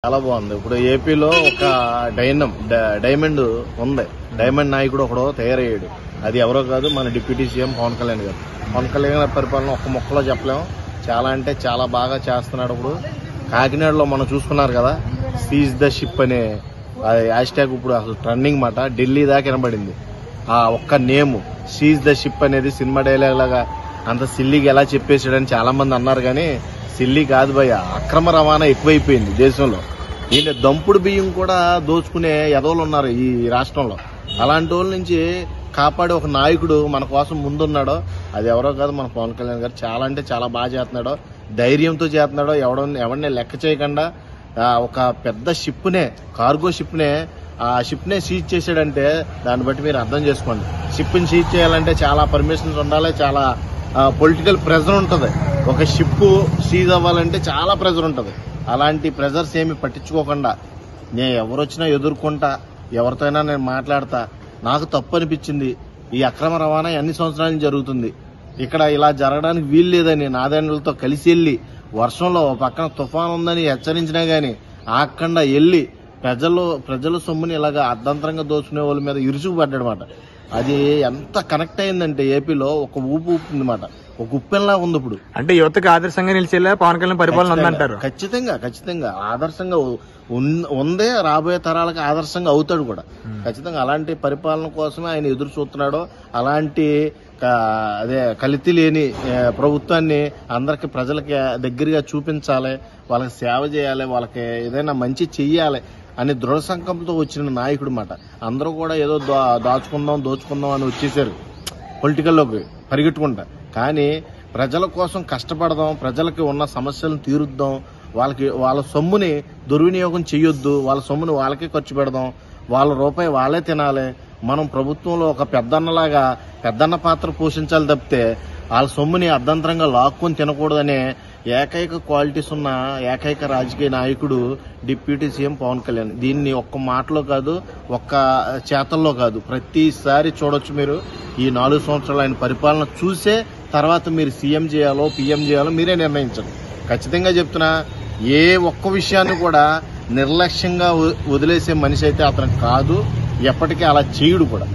చాలా బాగుంది. ఇప్పుడు ఏపీలో ఒక డైమండ్ ఉంది. డైమండ్ నాయకుడు ఒకడు తయారయ్యాడు. అది ఎవరో కాదు, మన డిప్యూటీ సీఎం పవన్ కళ్యాణ్ గారు. పవన్ కళ్యాణ్ గారి పరిపాలన ఒక్క మొక్కలో చెప్పలేము. చాలా అంటే చాలా బాగా చేస్తున్నాడు. ఇప్పుడు కాకినాడలో మనం చూసుకున్నారు కదా, సీజ్ ద షిప్ అనే హ్యాష్ ట్యాగ్ ఇప్పుడు అసలు ట్రెండింగ్ మాట. ఢిల్లీ దాకా వినబడింది ఆ ఒక్క నేమ్ సీజ్ ద షిప్ అనేది. సినిమా డైలాగ్ లాగా అంత సిల్లీగా ఎలా చెప్పేసాడని చాలా మంది అన్నారు, కానీ సిల్లీ కాదు భయ్య. అక్రమ రవాణా ఎక్కువైపోయింది దేశంలో. ఈయన దంపుడు బియ్యం కూడా దోచుకునే ఎదవలు ఉన్నారు ఈ రాష్ట్రంలో. అలాంటి వాళ్ళ నుంచి కాపాడే ఒక నాయకుడు మన కోసం ముందున్నాడో అది ఎవరో కాదు, మన పవన్ కళ్యాణ్ గారు. చాలా అంటే చాలా బాగా చేస్తున్నాడో, ధైర్యంతో చేస్తున్నాడో. ఎవరిని లెక్క చేయకుండా ఒక పెద్ద షిప్నే, కార్గో షిప్నే, ఆ షిప్నే సీజ్ చేశాడంటే దాన్ని బట్టి మీరు అర్థం చేసుకోండి. షిప్ని సీజ్ చేయాలంటే చాలా పర్మిషన్స్ ఉండాలి, చాలా పొలిటికల్ ప్రెజర్ ఉంటుంది. ఒక షిప్ సీజ్ అవ్వాలంటే చాలా ప్రెజర్ ఉంటుంది. అలాంటి ప్రెజర్స్ ఏమి పట్టించుకోకుండా నేను ఎవరొచ్చినా ఎదుర్కొంటా, ఎవరితో అయినా నేను మాట్లాడతా. నాకు తప్పు అనిపించింది. ఈ అక్రమ రవాణా అన్ని సంవత్సరాల నుంచి జరుగుతుంది. ఇక్కడ ఇలా జరగడానికి వీలు లేదని నాదేళ్లతో కలిసి వెళ్ళి వర్షంలో పక్కన తుఫాన్ ఉందని హెచ్చరించినా గానీ ఆకుండా వెళ్ళి ప్రజల సొమ్ముని ఇలాగా అర్ధంతరంగా దోచుకునే వాళ్ళ మీద ఇరుచుకుపడ్డాడనమాట. అది ఎంత కనెక్ట్ అయిందంటే ఏపీలో ఒక ఊపుందన్నమాట. ఒక ఉప్పెన్లా ఉంది. ఇప్పుడు అంటే యువతకు ఆదర్శంగా నిలిచేలా పవన్ కళ్యాణ్ పరిపాలన ఉందంటారు. ఖచ్చితంగా ఆదర్శంగా ఉందే, రాబోయే తరాలకు ఆదర్శంగా అవుతాడు కూడా ఖచ్చితంగా. అలాంటి పరిపాలన కోసమే ఆయన ఎదురు చూస్తున్నాడు. అలాంటి కల్తీ లేని ప్రభుత్వాన్ని అందరికి ప్రజలకి దగ్గరగా చూపించాలి, వాళ్ళకి సేవ చేయాలి, వాళ్ళకి ఏదైనా మంచి చెయ్యాలి అని దృఢ సంకల్పంతో వచ్చిన నాయకుడు మాట. అందరూ కూడా ఏదో దోచుకుందాం అని వచ్చేసారు పొలిటికల్లోకి పరిగెట్టుకుంటా. కానీ ప్రజల కోసం కష్టపడదాం, ప్రజలకి ఉన్న సమస్యలను తీరుద్దాం, వాళ్ళ సొమ్ముని దుర్వినియోగం చెయ్యొద్దు, వాళ్ళ సొమ్ముని వాళ్ళకే ఖర్చు పెడదాం, వాళ్ళ రూపాయి వాళ్ళే తినాలి. మనం ప్రభుత్వంలో ఒక పెద్దన్న పాత్ర పోషించాలి తప్పితే వాళ్ళ సొమ్ముని అర్ధంతరంగా లాక్కొని తినకూడదనే ఏకైక క్వాలిటీస్ ఉన్న ఏకైక రాజకీయ నాయకుడు డిప్యూటీ సీఎం పవన్ కళ్యాణ్. దీన్ని ఒక్క మాటలో కాదు, ఒక్క చేతల్లో కాదు, ప్రతిసారి చూడొచ్చు మీరు. ఈ 4 సంవత్సరాలు ఆయన పరిపాలన చూసే తర్వాత మీరు సీఎం చేయాలో పీఎం చేయాలో మీరే నిర్ణయించండి. ఖచ్చితంగా చెప్తున్నా, ఏ ఒక్క విషయాన్ని కూడా నిర్లక్ష్యంగా వదిలేసే మనిషి అయితే అతను కాదు, ఎప్పటికీ అలా చేయడు కూడా.